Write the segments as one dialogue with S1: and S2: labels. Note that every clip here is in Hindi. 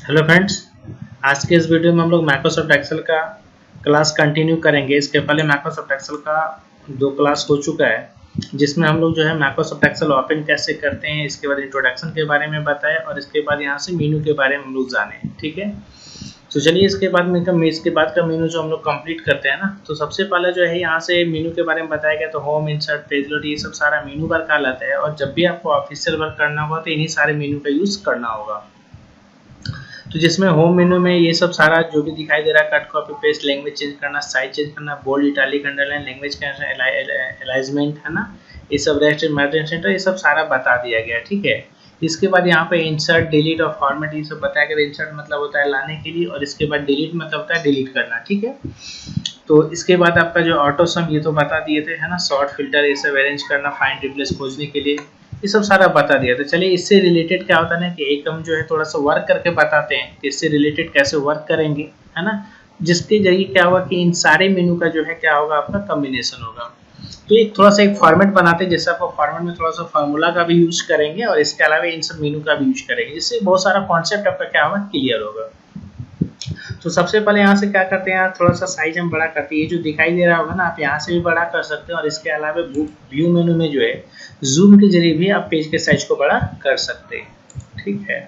S1: हेलो फ्रेंड्स, आज के इस वीडियो में हम लोग माइक्रोसॉफ्ट एक्सेल का क्लास कंटिन्यू करेंगे। इसके पहले माइक्रोसॉफ्ट एक्सेल का 2 क्लास हो चुका है जिसमें हम लोग जो है माइक्रोसॉफ्ट एक्सेल ओपन कैसे करते हैं, इसके बाद इंट्रोडक्शन के बारे में बताया और इसके बाद यहाँ से मेनू के बारे में हम लोग जाने। ठीक है, तो चलिए इसके बाद का मेनू जो हम लोग कंप्लीट करते हैं ना, तो सबसे पहले जो है यहाँ से मेनू के बारे में बताया गया। तो होम, इंसर्ट, पेज लोड, ये सब सारा मेनू वर्क कहलाता है और जब भी आपको ऑफिशियल वर्क करना होगा तो इन्हीं सारे मेनू का यूज़ करना होगा। तो जिसमें होम मेनू में ये सब सारा जो भी दिखाई दे रहा है, cut, copy, paste, language change करना, साइज चेंज करना, बोल्ड, इटैलिक, अंडरलाइन, लैंग्वेज का अलाइजमेंट है ना, ये सब रेस्ट मैट्रिक्स सेंटर, ये सब सारा बता दिया गया। ठीक है, इसके बाद यहाँ पे इंसर्ट, डिलीट और फॉर्मेट ये सब बताया गया। इंसर्ट मतलब होता है लाने के लिए और इसके बाद डिलीट मतलब होता है डिलीट करना। ठीक है, तो इसके बाद आपका जो ऑटो सम ये तो बता दिए थे है ना, शॉर्ट, फिल्टर ये सब अरेंज करना, फाइंड, रिप्लेस खोजने के लिए ये सब सारा बता दिया। तो चलिए इससे रिलेटेड क्या होता है ना कि एक हम जो है थोड़ा सा वर्क करके बताते हैं कि इससे रिलेटेड कैसे वर्क करेंगे, है ना, जिसके जरिए क्या होगा कि इन सारे मेनू का जो है क्या होगा, आपका कॉम्बिनेशन होगा। तो एक थोड़ा सा एक फॉर्मेट बनाते हैं, जैसे आपको फॉर्मेट में थोड़ा सा फार्मूला का भी यूज करेंगे और इसके अलावा इन सब मेनू का भी यूज करेंगे, जिससे बहुत सारा कॉन्सेप्ट आपका क्या होगा, क्लियर होगा। तो सबसे पहले यहाँ से क्या करते हैं, थोड़ा सा साइज हम बड़ा करते हैं। ये जो दिखाई दे रहा होगा ना, आप यहाँ से भी बड़ा कर सकते हैं और इसके अलावा व्यू मेनू में जो है जूम के जरिए भी आप पेज के साइज को बड़ा कर सकते हैं। ठीक है,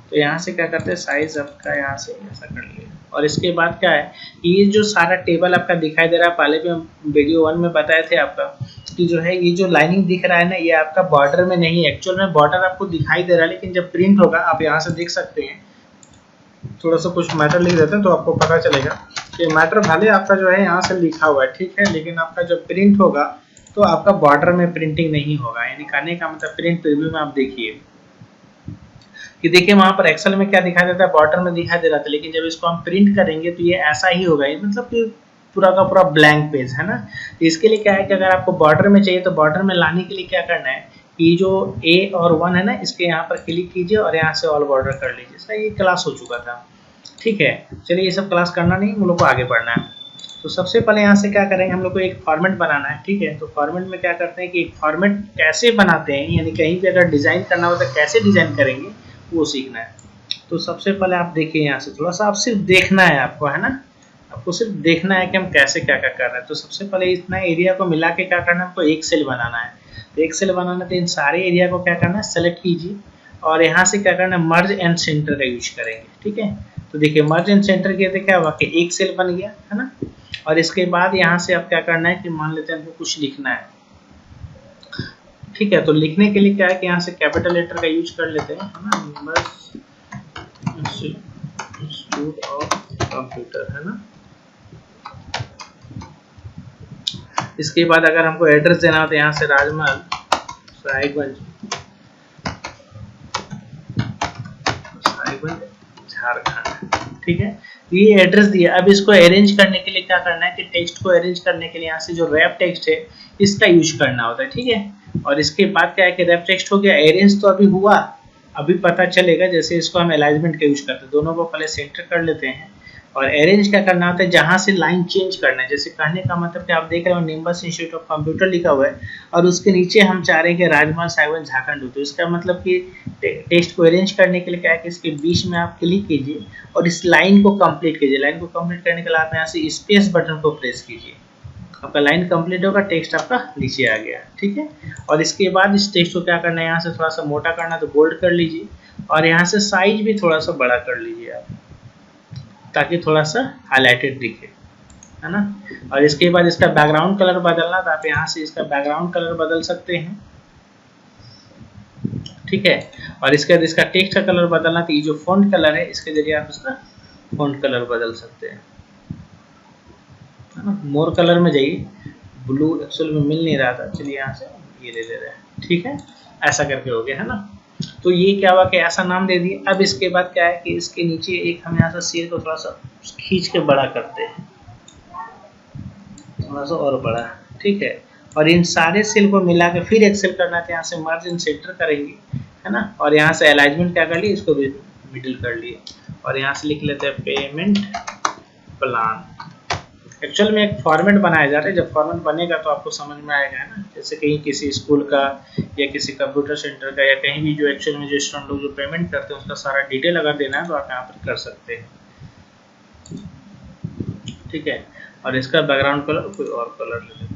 S1: तो यहाँ से क्या करते हैं, साइज आपका यहाँ से ऐसा कर लिया और इसके बाद क्या है, ये जो सारा टेबल आपका दिखाई दे रहा है, पहले भी हम वीडियो 1 में बताए थे आपका कि जो है ये जो लाइनिंग दिख रहा है ना, ये आपका बॉर्डर में नहीं है। एक्चुअल में बॉर्डर आपको दिखाई दे रहा है, लेकिन जब प्रिंट होगा आप यहाँ से देख सकते हैं, थोड़ा सा कुछ मैटर लिख देते हैं तो आपको पता चलेगा कि मैटर भले आपका जो है यहाँ से लिखा हुआ है, ठीक है, लेकिन आपका जब प्रिंट होगा तो आपका बॉर्डर में प्रिंटिंग नहीं होगा। यानी कहने का मतलब प्रिंट प्रीव्यू में आप देखिए कि देखिए वहां पर एक्सेल में क्या दिखाई देता है, बॉर्डर में दिखाई दे रहा था, लेकिन जब इसको हम प्रिंट करेंगे तो ये ऐसा ही होगा। ये मतलब कि पूरा का पूरा ब्लैंक पेज है ना। तो इसके लिए क्या है कि अगर आपको बॉर्डर में चाहिए तो बॉर्डर में लाने के लिए क्या करना है, ये जो A और 1 है ना, इसके यहाँ पर क्लिक कीजिए और यहाँ से ऑल बॉर्डर कर लीजिए। इसका ये क्लास हो चुका था। ठीक है, चलिए ये सब क्लास करना नहीं, हम लोग को आगे बढ़ना है। तो सबसे पहले यहाँ से क्या करेंगे, हम लोग को एक फॉर्मेट बनाना है। ठीक है, तो फॉर्मेट में क्या करते हैं कि एक फॉर्मेट कैसे बनाते हैं, यानी कहीं भी अगर डिजाइन करना हो तो कैसे डिजाइन करेंगे वो सीखना है। तो सबसे पहले आप देखिए, यहाँ से थोड़ा सा आप सिर्फ देखना है आपको, है ना, आपको सिर्फ देखना है कि हम कैसे क्या क्या कर रहे हैं। तो सबसे पहले इतना एरिया को मिला के क्या करना है, हमको एक सेल बनाना है। तो एक सेल बनाना तो इन सारे एरिया को क्या करना है, सेलेक्ट कीजिए और यहाँ से क्या करना है, मर्ज एंड सेंटर का यूज करेंगे। ठीक है, तो देखिए मर्ज एंड सेंटर किया तो क्या हुआ कि एक सेल बन गया, है ना। और इसके बाद यहाँ से आप क्या करना है कि मान लेते हैं हमको कुछ लिखना है। ठीक है, तो लिखने के लिए क्या है कि यहाँ से कैपिटल लेटर का यूज कर लेते हैं, है ना, इंस्टीट्यूट ऑफ कंप्यूटर, है ना। इसके बाद अगर हमको एड्रेस देना हो तो यहाँ से राजमहल, साहिबगंज, झारखंड। ठीक है, ये एड्रेस दिया। अब इसको अरेंज करने के लिए क्या करना है कि टेक्स्ट को अरेंज करने के लिए यहाँ से जो रैप टेक्स्ट है इसका यूज करना होता है। ठीक है, और इसके बाद क्या है कि रैप टेक्स्ट हो गया, अरेंज तो अभी हुआ, अभी पता चलेगा जैसे इसको हम अलाइनमेंट का यूज करते हैं। दोनों को पहले सेंटर कर लेते हैं और अरेंज क्या करना होता है, जहां से लाइन चेंज करना है। जैसे कहने का मतलब कि आप देख रहे हो निम्बस इंस्टीट्यूट ऑफ कंप्यूटर लिखा हुआ है और उसके नीचे हम चाह रहे हैं कि राजमहल, साहिबगंज, झारखंड हो। तो इसका मतलब कि टेक्स्ट को अरेंज करने के लिए क्या है कि इसके बीच में आप क्लिक कीजिए और इस लाइन को कंप्लीट कीजिए। लाइन को कंप्लीट करने के लिए आप यहाँ से स्पेस बटन को प्रेस कीजिए, आपका लाइन कंप्लीट होगा, टेक्स्ट आपका नीचे आ गया। ठीक है, और इसके बाद इस टेक्स्ट को क्या करना है, यहाँ से थोड़ा सा मोटा करना है तो बोल्ड कर लीजिए और यहाँ से साइज भी थोड़ा सा बड़ा कर लीजिए आप, ताकि थोड़ा सा हाईलाइटेड दिखे, है ना। और इसके बाद इसका बैकग्राउंड कलर बदलना तो आप यहाँ से इसका बैकग्राउंड कलर बदल सकते हैं। ठीक है, और इसके बाद इसका टेक्स्ट का कलर बदलना तो ये जो फॉन्ट कलर है इसके जरिए आप इसका फॉन्ट कलर बदल सकते हैं, है ना। मोर कलर में जाइए, ब्लू एक्चुअल में मिल नहीं रहा था, चलिए यहाँ से ये ले रहे हैं। ठीक है, ऐसा करके हो गया, है ना। तो ये क्या हुआ कि ऐसा नाम दे दिए। अब इसके बाद क्या है कि इसके नीचे एक हम यहाँ से सेल को थोड़ा सा खींच के बड़ा करते हैं, थोड़ा सा और बड़ा। ठीक है, और इन सारे सेल को मिला के फिर एक्सेल करना है, यहाँ से मर्ज एंड सेंटर करेंगे, है ना। और यहाँ से अलाइनमेंट क्या कर लिए, इसको भी मिडिल कर लिए और यहाँ से लिख लेते हैं पेमेंट प्लान। एक्चुअल में एक फॉर्मेट बनाया जा रहा है, जब फॉर्मेट बनेगा तो आपको समझ में आएगा, है ना। जैसे कहीं किसी स्कूल का या किसी कंप्यूटर सेंटर का या कहीं भी जो एक्चुअल में जो स्टूडेंट लोग जो पेमेंट करते हैं उसका सारा डिटेल अगर देना है तो आप यहाँ पर कर सकते हैं। ठीक है, और इसका बैकग्राउंड कलर कोई और कलर ले लेते हैं।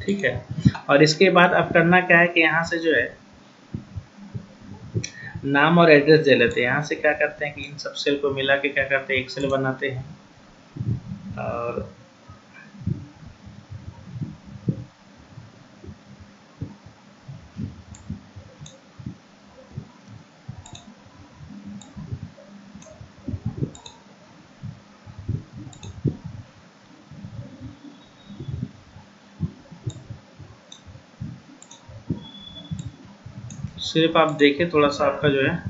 S1: ठीक है, और इसके बाद अब करना क्या है कि यहाँ से जो है नाम और एड्रेस दे लेते हैं। यहाँ से क्या करते हैं कि इन सब सेल को मिला के क्या करते हैं, एक सेल बनाते हैं और सिर्फ आप देखिए थोड़ा सा आपका जो है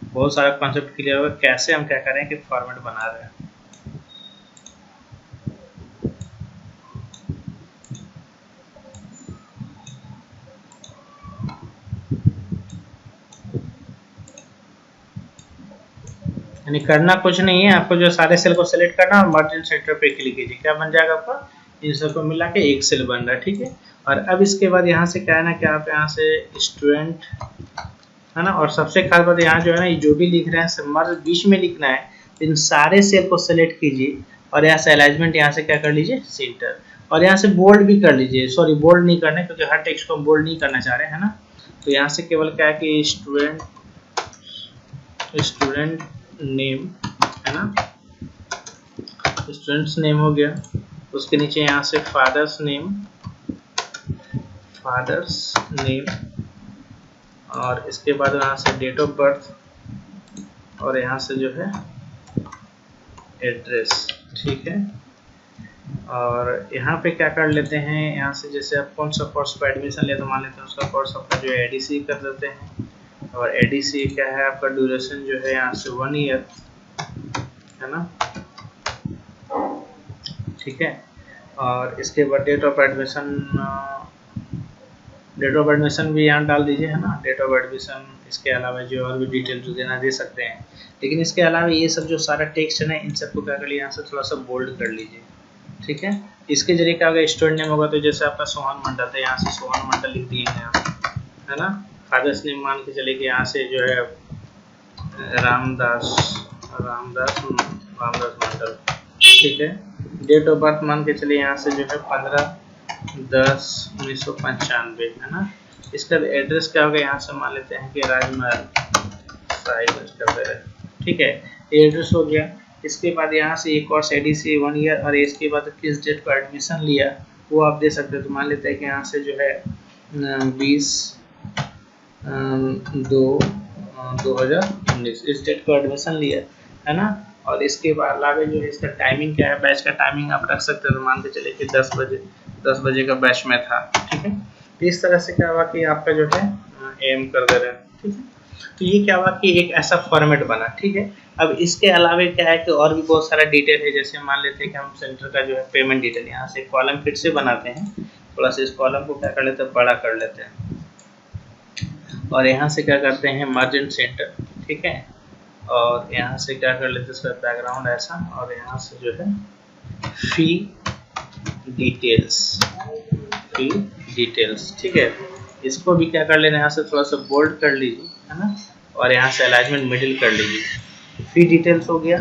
S1: बहुत सारा कॉन्सेप्ट क्लियर होगा कैसे हम क्या करें कि फॉर्मेट बना रहे हैं। यानी करना कुछ नहीं है, आपको जो सारे सेल को सेलेक्ट करना और मर्ज इन सेंटर पे क्लिक कीजिए, क्या बन जाएगा आपका, इन सबको मिला के एक सेल बन रहा है। ठीक है, और अब इसके बाद यहाँ से क्या है ना कि आप यहाँ से स्टूडेंट है ना, और सबसे खास बात यहाँ जो है ना ये जो भी लिख रहे हैं मर्ज बीच में लिखना है, इन सारे सेल को सेलेक्ट कीजिए और यहाँ से अलाइनमेंट यहाँ से क्या कर लीजिए सेंटर, और यहाँ से बोल्ड भी कर लीजिए। सॉरी बोल्ड नहीं करना क्योंकि हर टेक्स्ट को हम बोल्ड नहीं करना चाह रहे हैं ना, तो यहाँ से केवल क्या है कि स्टूडेंट नेम है ना, स्टूडेंट्स नेम हो गया, उसके नीचे यहाँ से फादर्स नेम और इसके बाद यहाँ से डेट ऑफ बर्थ और यहाँ से जो है एड्रेस। ठीक है, और यहाँ पे क्या कर लेते हैं, यहाँ से जैसे आप कौन सा कोर्स पर एडमिशन ले तो मान लेते हैं उसका कोर्स आपका जो है एडीसी कर देते हैं, और एडीसी क्या है आपका ड्यूरेशन जो है यहाँ से 1 ईयर है ना। ठीक है, और इसके बाद डेट ऑफ एडमिशन भी यहाँ डाल दीजिए है ना, डेट ऑफ एडमिशन। इसके अलावा जो और भी डिटेल जो देना दे सकते हैं, लेकिन इसके अलावा ये सब जो सारा टेक्स्ट है ना इन सबको क्या कर लीजिए यहाँ से थोड़ा सा बोल्ड कर लीजिए। ठीक है, इसके जरिए क्या होगा, स्टूडेंट नेम होगा तो जैसे आपका सोहन मंडल था यहाँ से सोहन मंडल लिख दिए हैं है ना। फादर्स नेम मान के चले कि यहाँ से जो है रामदास मंडल। ठीक है, डेट ऑफ बर्थ मान के चलिए यहाँ से जो है 15/10/1995 है ना। इसका एड्रेस क्या होगा, यहाँ से मान लेते हैं कि राजमहल साहिब। ठीक है, एड्रेस हो गया। इसके बाद यहाँ से एक और एडीसी 1 ईयर और इसके बाद किस डेट को एडमिशन लिया वो आप दे सकते हो, तो मान लेते हैं कि यहाँ से जो है 20/2/2019 इस डेट को एडमिशन लिया है ना। और इसके बाद अलावा जो है इसका टाइमिंग क्या है, बैच का टाइमिंग आप रख सकते हो, तो मान के चले कि 10 बजे का बैच में था। ठीक है, तो इस तरह से क्या हुआ कि आपका जो है एम कर दे रहे हैं। ठीक है, तो ये क्या हुआ कि एक ऐसा फॉर्मेट बना। ठीक है, अब इसके अलावा क्या है कि और भी बहुत सारा डिटेल है, जैसे मान लेते हैं कि हम सेंटर का जो है पेमेंट डिटेल यहाँ से कॉलम फिर से बनाते हैं, थोड़ा सा इस कॉलम को क्या कर लेते हैं बड़ा कर लेते हैं और यहाँ से क्या करते हैं मर्ज इन सेंटर। ठीक है, और यहाँ से क्या कर लेते हैं इसका बैकग्राउंड ऐसा, और यहाँ से जो है फी डिटेल्स। ठीक है, इसको भी क्या कर लेना यहाँ से थोड़ा सा बोल्ड कर लीजिए है ना, और यहाँ से अलाइनमेंट मिडिल कर लीजिए। फी डिटेल्स हो गया,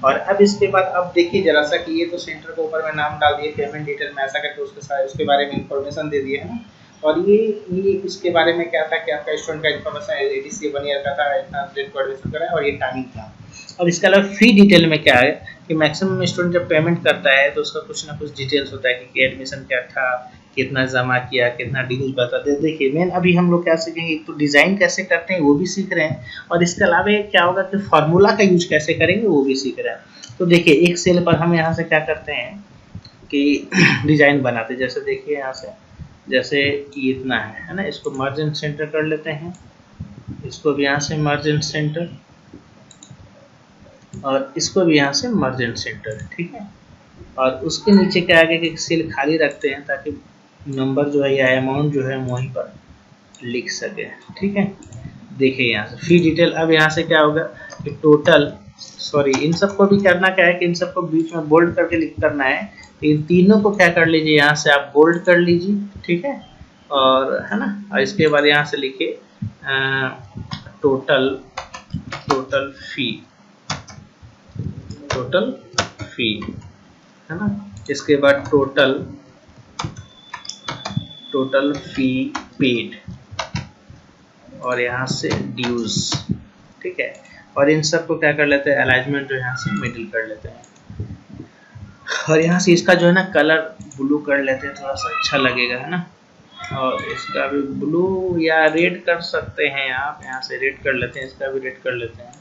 S1: और अब इसके बाद अब देखिए जरा सा कि ये तो सेंटर के ऊपर में नाम डाल दिए, पेमेंट डिटेल में ऐसा करके उसके बारे में इंफॉर्मेशन दे दिए है ना। और ये इसके बारे में क्या था कि आपका स्टूडेंट का इन्फॉर्मेशन एडीसी 1 ईयर का था, इतना डेट को एडमिशन करा और ये टाइमिंग था। और इसके अलावा फी डिटेल में क्या है कि मैक्सिमम स्टूडेंट जब पेमेंट करता है तो उसका कुछ ना कुछ डिटेल्स होता है कि एडमिशन क्या था, कितना जमा किया, कितना ड्यूज बता दे। देखिए मेन अभी हम लोग क्या सीखेंगे, तो डिज़ाइन कैसे करते हैं वो भी सीख रहे हैं, और इसके अलावा क्या होगा कि फार्मूला का यूज कैसे करेंगे वो भी सीख रहे हैं। तो देखिए एक सेल पर हम यहाँ से क्या करते हैं कि डिज़ाइन बनाते हैं, जैसे देखिए यहाँ से जैसे इतना है ना, इसको मर्ज इन सेंटर कर लेते हैं, इसको भी यहाँ से मर्ज इन सेंटर और इसको भी यहाँ से मर्ज इन सेंटर। ठीक है, और उसके नीचे क्या आगे कि सेल खाली रखते हैं ताकि नंबर जो है या अमाउंट जो है वहीं पर लिख सके। ठीक है, देखिए यहाँ से फी डिटेल। अब यहाँ से क्या होगा कि टोटल इन सबको भी करना क्या है कि इन सबको बीच में बोल्ड करके लिख करना है इन तीनों को क्या कर लीजिए, यहाँ से आप बोल्ड कर लीजिए, ठीक है, और है ना, और इसके बाद यहाँ से लिखिए टोटल फी, टोटल फी, है ना, इसके बाद टोटल फी पेड, और यहाँ से ड्यूज, ठीक है, और इन सब को क्या कर लेते हैं, अलाइनमेंट जो यहाँ से मिडिल कर लेते हैं, और यहाँ से इसका जो है ना कलर ब्लू कर लेते हैं, थोड़ा सा अच्छा लगेगा, है ना, और इसका भी ब्लू या रेड कर सकते हैं आप, यहाँ से रेड कर लेते हैं, इसका भी रेड कर लेते हैं,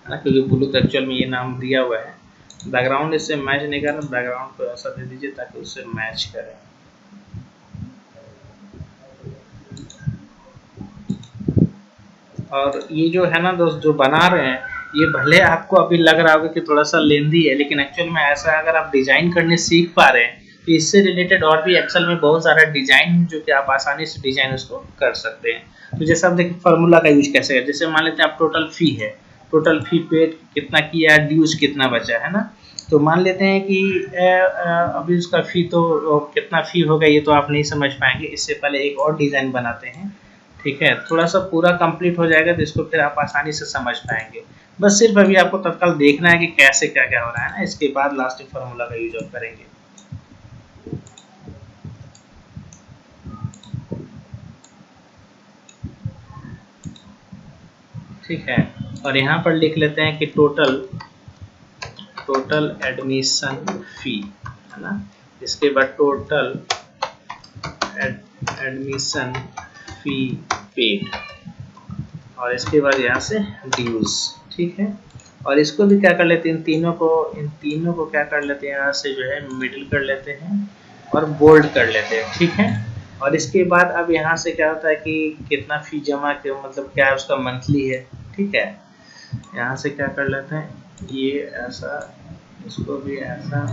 S1: है ना, क्योंकि ब्लू तो एक्चुअल में ये नाम दिया हुआ है। बैकग्राउंड इससे मैच नहीं कर रहा, बैकग्राउंड को ऐसा दे दीजिए ताकि उससे मैच करे। और ये जो है ना दोस्त जो बना रहे हैं, ये भले आपको अभी लग रहा होगा कि थोड़ा सा लेंदी है, लेकिन एक्चुअल में ऐसा अगर आप डिजाइन करने सीख पा रहे हैं तो इससे रिलेटेड और भी एक्सेल में बहुत सारा डिजाइन है जो कि आप आसानी से डिजाइन उसको कर सकते हैं। तो जैसे आप देखिए फार्मूला का यूज कैसे है, जैसे मान लेते हैं आप टोटल फी है, टोटल फी पेड कितना किया, ड्यूज कितना बचा, है ना, तो मान लेते हैं कि अभी उसका फी तो कितना फी होगा ये तो आप नहीं समझ पाएंगे, इससे पहले एक और डिजाइन बनाते हैं, ठीक है, थोड़ा सा पूरा कंप्लीट हो जाएगा तो इसको फिर आप आसानी से समझ पाएंगे। बस सिर्फ अभी आपको तत्काल देखना है कि कैसे क्या क्या हो रहा है ना, इसके बाद लास्ट फार्मूला का यूज आप करेंगे। ठीक है, और यहाँ पर लिख लेते हैं कि टोटल एडमिशन फी, है ना, इसके बाद टोटल एडमिशन फी पेड, और इसके बाद यहाँ से ड्यूज, ठीक है, और इसको भी क्या कर लेते हैं, इन तीनों को क्या कर लेते हैं, यहाँ से जो है मिडिल कर लेते हैं और बोल्ड कर लेते हैं, ठीक है, और इसके बाद अब यहाँ से क्या होता है कि कितना फी जमा के मतलब क्या है उसका मंथली है, ठीक है, यहाँ से क्या कर लेते हैं, ये ऐसा, इसको भी ऐसा,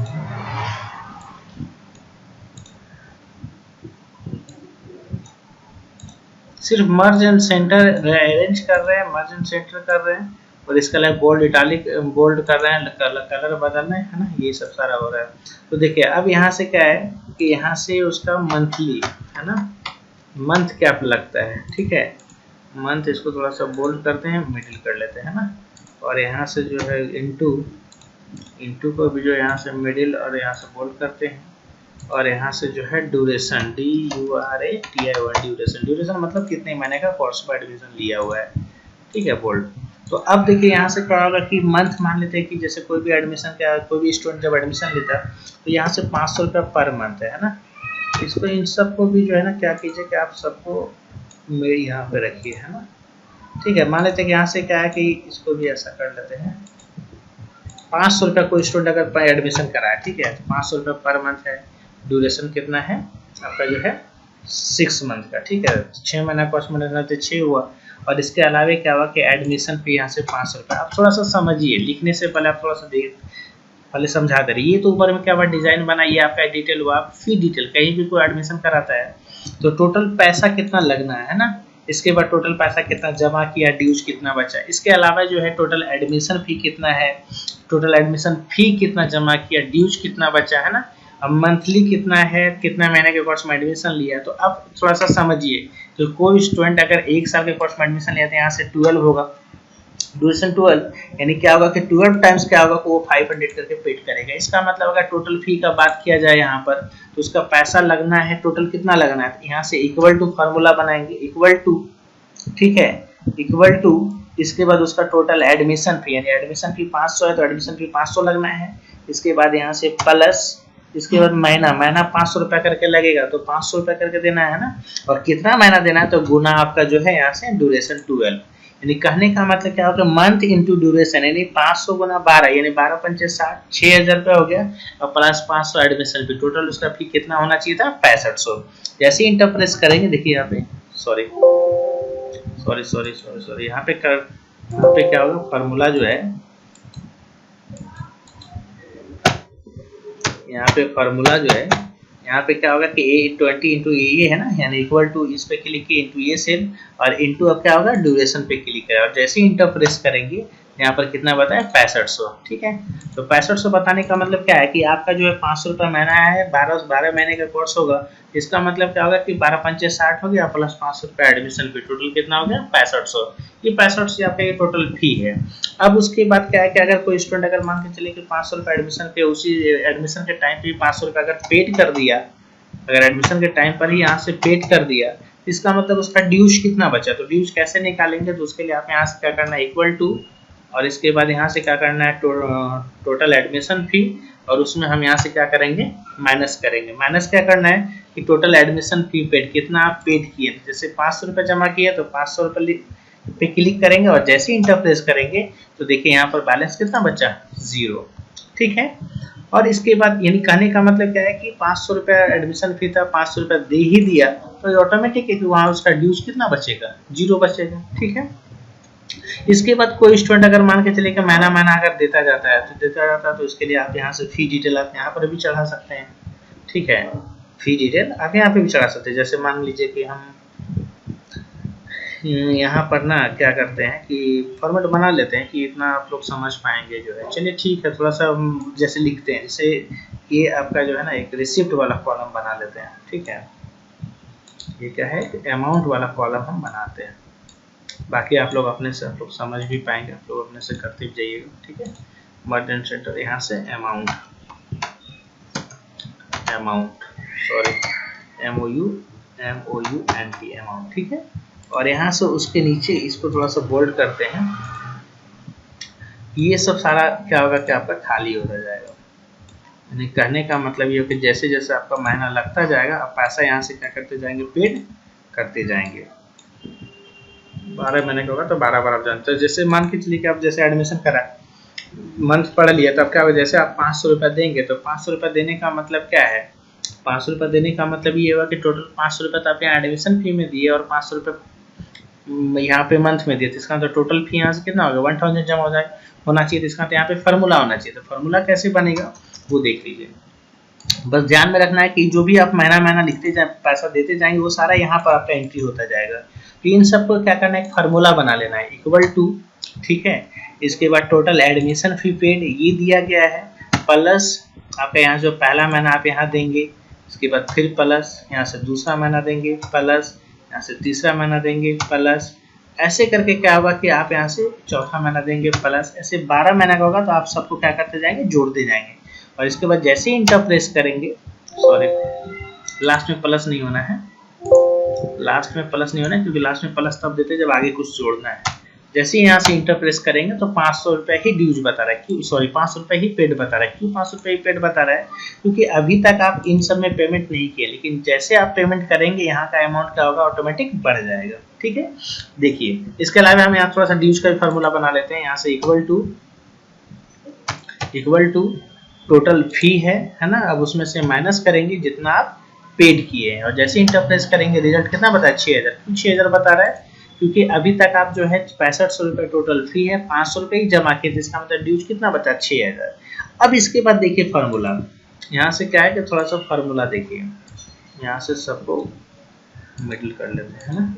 S1: सिर्फ मर्ज एंड सेंटर अरेंज कर रहे हैं, मर्ज एंड सेंटर कर रहे हैं, और इसका लिए बोल्ड इटालिक बोल्ड कर रहे हैं, कलर बदल रहे हैं, है ना, ये सब सारा हो रहा है। तो देखिए अब यहाँ से क्या है कि यहाँ से उसका मंथली, है ना, मंथ क्या लगता है, ठीक है, मंथ इसको थोड़ा सा बोल्ड करते हैं, मिडिल कर लेते हैं ना, और यहाँ से जो है इंटू को भी जो यहाँ से मिडिल और यहाँ से बोल्ड करते हैं, और यहाँ से जो है ड्यूरेशन DURATI ड्यूरेशन मतलब कितने महीने का कोर्स का एडमिशन लिया हुआ है, ठीक है, बोल्ड। तो अब देखिए यहाँ से क्या होगा कि मंथ मान लेते हैं कि जैसे कोई भी एडमिशन का कोई भी स्टूडेंट जब एडमिशन लेता है तो यहाँ से 500 रुपये पर मंथ है ना, इसको इन सबको भी जो है ना क्या कीजिए कि आप सबको मेरे यहाँ पे रखिए, है ना, ठीक है, मान लेते हैं कि यहाँ से क्या है कि इसको भी ऐसा कर लेते हैं, 500 रुपये कोई स्टूडेंट अगर एडमिशन कराए, ठीक है, 500 रुपये पर मंथ है, ड्यूरेशन कितना है आपका जो है 6 मंथ का, ठीक है, 6 महीना कोर्स में तो 6 हुआ, और इसके अलावा क्या हुआ कि एडमिशन फी यहाँ से 500 रुपये। आप थोड़ा सा समझिए, लिखने से पहले आप थोड़ा सा पहले समझा दे रही, ये तो ऊपर में क्या हुआ डिजाइन बना, ये आपका डिटेल हुआ, फी डिटेल, कहीं भी कोई एडमिशन कराता है तो टोटल पैसा कितना लगना है ना, इसके बाद टोटल पैसा कितना जमा किया, ड्यूज कितना बचा, इसके अलावा जो है टोटल एडमिशन फी कितना है, टोटल एडमिशन फी कितना जमा किया, ड्यूज कितना बचा, है ना, अब मंथली कितना है, कितना महीने के कोर्स में एडमिशन लिया। तो अब थोड़ा सा समझिए, तो कोई स्टूडेंट अगर 1 साल के कोर्स में एडमिशन लिया तो यहाँ से 12 होगा, ड्यूरेशन 12, यानी क्या होगा कि 12 टाइम्स क्या होगा कि वो 500 करके पेड करेगा। इसका मतलब अगर टोटल फी का बात किया जाए यहाँ पर तो उसका पैसा लगना है, टोटल कितना लगना है, यहाँ से इक्वल टू फार्मूला बनाएंगे, इक्वल टू, ठीक है, इक्वल टू, इसके बाद उसका टोटल एडमिशन फी, यानी एडमिशन फी 500 है तो एडमिशन फी 500 लगना है, इसके बाद यहाँ से प्लस, इसके बाद महीना 500 रुपया करके लगेगा तो 500 रुपया करके देना है ना, और कितना महीना देना है तो गुना आपका जो है यहाँ से ड्यूरेशन 12, यानी कहने का मतलब क्या होगा मंथ इंटू ड्यूरेशन, यानी 500 गुना 12, यानी 12 पंचे 60, 6000 रुपया हो गया, और प्लस 500 एडमिशन फी, टोटल उसका फी कितना होना चाहिए था 6500। जैसे ही इंटर प्रेस करेंगे, देखिए यहाँ पे सॉरी यहाँ पे क्या होगा, फार्मूला जो है यहाँ पे फार्मूला जो है यहाँ पे क्या होगा कि A20 इंटू ये है ना, यानी इक्वल टू इस पे क्लिक किए इंटू ये सेल, और इंटू अब क्या होगा ड्यूरेशन पे क्लिक करें, और जैसे ही इंटर प्रेस करेंगे यहाँ पर कितना बताया 6500। ठीक है, तो 6500 बताने का मतलब क्या है कि आपका जो है 500 रुपये महीना है, 12 महीने का कोर्स होगा। इसका मतलब क्या होगा कि 12 पंचे 60 हो गया प्लस 500 रुपये एडमिशन फी, टोटल कितना हो गया 6500। ये 6500 आपका ये टोटल फी है। अब उसके बाद क्या है कि अगर कोई स्टूडेंट अगर मान के चले कि 500 रुपये एडमिशन पे, उसी एडमिशन के टाइम पे 500 रुपये अगर पेड कर दिया, अगर एडमिशन के टाइम पर ही यहाँ से पेड कर दिया, इसका मतलब उसका ड्यूज कितना बचा। तो ड्यूज कैसे निकालेंगे, तो उसके लिए आप यहाँ से क्या करना है इक्वल टू, और इसके बाद यहाँ से क्या करना है टोटल एडमिशन फी, और उसमें हम यहाँ से क्या करेंगे माइनस करेंगे। माइनस क्या करना है कि टोटल एडमिशन फी पेड, कितना आप पेड किए। जैसे 500 रुपये जमा किए तो 500 रुपये पे क्लिक करेंगे, और जैसे ही इंटर प्रेस करेंगे तो देखिए यहाँ पर बैलेंस कितना बचा 0। ठीक है, और इसके बाद यानी कहने का मतलब क्या है कि 500 रुपये एडमिशन फी था, 500 रुपये दे ही दिया तो ऑटोमेटिक है कि वहाँ उसका ड्यूज कितना बचेगा 0 बचेगा। ठीक है, इसके बाद कोई स्टूडेंट अगर मान के चले कि महीना महीना अगर देता जाता है तो इसके लिए आप यहाँ से फी डिटेल आप यहाँ पर भी चढ़ा सकते हैं। ठीक है, फी डिटेल आप यहाँ पे भी चढ़ा सकते हैं। जैसे मान लीजिए कि हम यहाँ पर ना क्या करते हैं कि फॉर्मेट बना लेते हैं कि इतना आप लोग समझ पाएंगे जो है। चलिए ठीक है, थोड़ा सा हम जैसे लिखते हैं, जैसे ये आपका जो है ना एक रिसिप्ट वाला कॉलम बना लेते हैं। ठीक है, ये क्या है अमाउंट वाला कॉलम हम बनाते हैं, बाकी आप लोग अपने से आप लोग समझ भी पाएंगे, आप लोग अपने से करते भी जाइएगा। ठीक है, मर्ज सेंटर यहाँ से अमाउंट सॉरी MOUNT अमाउंट। ठीक है, और यहाँ से उसके नीचे इसको थोड़ा सा बोल्ड करते हैं। ये सब सारा क्या होगा कि आपका खाली होता जाएगा। यानी कहने का मतलब ये हो कि जैसे जैसे आपका महीना लगता जाएगा आप पैसा यहाँ से क्या करते जाएंगे पेड करते जाएंगे। 12 महीने का होगा तो 12 आप जानते हैं। जैसे मान के चलिए कि आप जैसे एडमिशन करा मंथ पढ़ लिया तो अब क्या होगा, जैसे आप 500 रुपये देंगे तो 500 रुपये देने का मतलब क्या है, 500 रुपये देने का मतलब ये होगा कि टोटल 500 रुपये तो आप यहाँ एडमिशन फी में दिए और 500 रुपये यहाँ पे मंथ में दिए, तो इसका मतलब टोटल फी यहाँ से कितना होगा 1000 जमा हो जाए होना चाहिए। तो इसका तो यहाँ पे फार्मूला होना चाहिए। तो फार्मूला कैसे बनेगा वो देख लीजिए। बस ध्यान में रखना है कि जो भी आप महीना महीना लिखते जाए पैसा देते जाएंगे वो सारा यहाँ पर आपका एंट्री होता जाएगा। तो इन सबको क्या करना है एक फार्मूला बना लेना है इक्वल टू। ठीक है, इसके बाद टोटल एडमिशन फी पेड ये दिया गया है प्लस आपका यहाँ जो पहला महीना आप यहाँ देंगे, इसके बाद फिर प्लस यहाँ से दूसरा महीना देंगे प्लस यहाँ से तीसरा महीना देंगे प्लस, ऐसे करके क्या होगा कि आप यहाँ से चौथा महीना देंगे प्लस, ऐसे 12 महीना का होगा तो आप सबको क्या करते जाएंगे जोड़ते जाएंगे। और इसके बाद जैसे ही इंटर प्रेस करेंगे, सॉरी लास्ट में प्लस नहीं होना है, लास्ट में प्लस नहीं होना है क्योंकि लास्ट में प्लस तब देते जब आगे कुछ जोड़ना है। जैसे ही यहाँ से इंटर प्रेस करेंगे तो 500 रुपये ही ड्यूज बता रहा है, क्यों सॉरी 500 रुपये ही पेड बता रहा है। क्यों 500 रुपये ही पेड बता रहा है, क्योंकि अभी तक आप इन सब में पेमेंट नहीं किए, लेकिन जैसे आप पेमेंट करेंगे यहाँ का अमाउंट क्या होगा ऑटोमेटिक बढ़ जाएगा। ठीक है, देखिए इसके अलावा हम यहाँ थोड़ा सा ड्यूज का भी फार्मूला बना लेते हैं। यहाँ से इक्वल टू टोटल फी है ना, अब उसमें से माइनस करेंगे जितना आप पेड किए हैं, और जैसे इंटर प्रेस करेंगे रिजल्ट कितना बता है 6000। 6000 बता रहा है क्योंकि अभी तक आप जो है 6500 रुपये टोटल फी है, 500 रुपये ही जमा किए, इसका मतलब ड्यूज कितना बचा 6000। अब इसके बाद देखिए फार्मूला, यहाँ से क्या है कि थोड़ा सा फार्मूला देखिए, यहाँ से सबको मिडिल कर लेते हैं ना।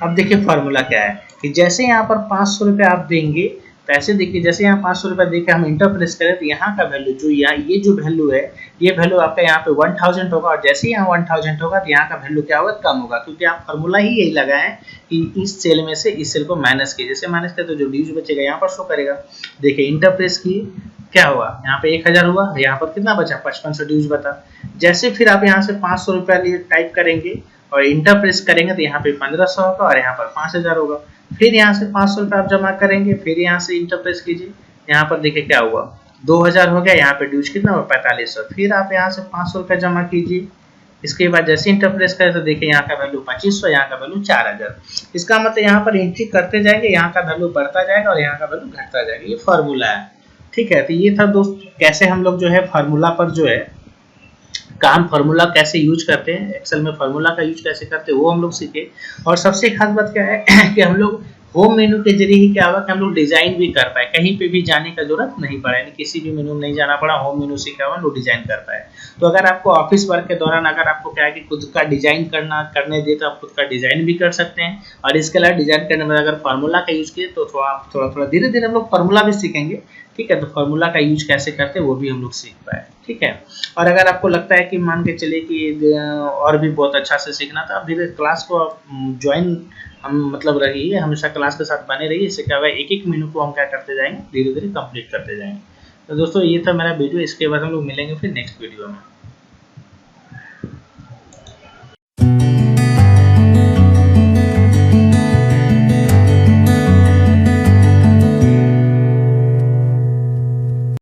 S1: अब देखिए फार्मूला क्या है कि जैसे यहाँ पर 500 रुपये आप देंगे तो ऐसे देखिए जैसे यहाँ 500 रुपये देके हम इंटर प्रेस करें तो यहाँ का वैल्यू जो यहाँ ये जो वैल्यू है ये वैल्यू आपका यहाँ पे 1000 होगा, और जैसे ही यहाँ 1000 होगा तो यहाँ का वैल्यू क्या होगा कम होगा, क्योंकि आप फार्मूला ही यही लगाए कि इस सेल में से इस सेल को माइनस किए, जैसे माइनस किया तो जो ड्यूज बचेगा यहाँ पर शो करेगा। देखिए इंटर प्रेस की क्या हुआ, यहाँ पे 1000 हुआ, यहाँ पर कितना बचा 5500 ड्यूज बता। जैसे फिर आप यहाँ से 500 रुपये टाइप करेंगे और इंटर प्रेस करेंगे तो यहाँ पे 1500 होगा और यहाँ पर 5000 होगा। फिर यहाँ से 500 रुपये आप जमा करेंगे, फिर यहाँ से इंटर प्रेस कीजिए, यहाँ पर देखिए क्या हुआ 2000 हो गया, यहाँ पे ड्यूज कितना हुआ 4500। फिर आप यहाँ से 500 रुपये जमा कीजिए, इसके बाद जैसे इंटर प्रेस करें तो देखिए यहाँ का वैल्यू 2500, यहाँ का वैल्यू 4000। इसका मतलब यहाँ पर एंट्री करते जाएंगे, यहाँ का वैल्यू बढ़ता जाएगा और यहाँ का वैल्यू घटता जाएगा। ये फार्मूला है। ठीक है, तो ये था दोस्त कैसे हम लोग जो है फार्मूला पर जो है काम फार्मूला कैसे यूज करते हैं, एक्सेल में फार्मूला का यूज कैसे करते हैं वो हम लोग सीखे। और सबसे खास बात क्या है कि हम लोग होम मेन्यू के जरिए ही क्या हुआ कि हम लोग डिजाइन भी कर पाए, कहीं पे भी जाने का जरूरत नहीं पड़ा, यानी किसी भी मेन्यू में नहीं जाना पड़ा, होम मेन्यू से क्या हुआ हम लोग डिजाइन कर पाए। तो अगर आपको ऑफिस वर्क के दौरान अगर आपको क्या है कि खुद का डिजाइन करने दे तो आप खुद का डिजाइन भी कर सकते हैं। और इसके अलावा डिजाइन करने में अगर फार्मूला का यूज किए तो थोड़ा धीरे धीरे हम लोग फार्मूला भी सीखेंगे, ठीक है। तो फार्मूला का यूज कैसे करते हैं वो भी हम लोग सीख पाए, ठीक है। और अगर आपको लगता है कि मान के चलिए कि और भी बहुत अच्छा से सीखना था, आप धीरे क्लास को ज्वाइन हम मतलब रहिए, हमेशा क्लास के साथ बने रहिए। इससे क्या होगा एक एक मेनू को हम क्या करते जाएंगे, धीरे धीरे कंप्लीट करते जाएंगे। तो दोस्तों ये था मेरा वीडियो, इसके बाद हम लोग मिलेंगे फिर नेक्स्ट वीडियो में।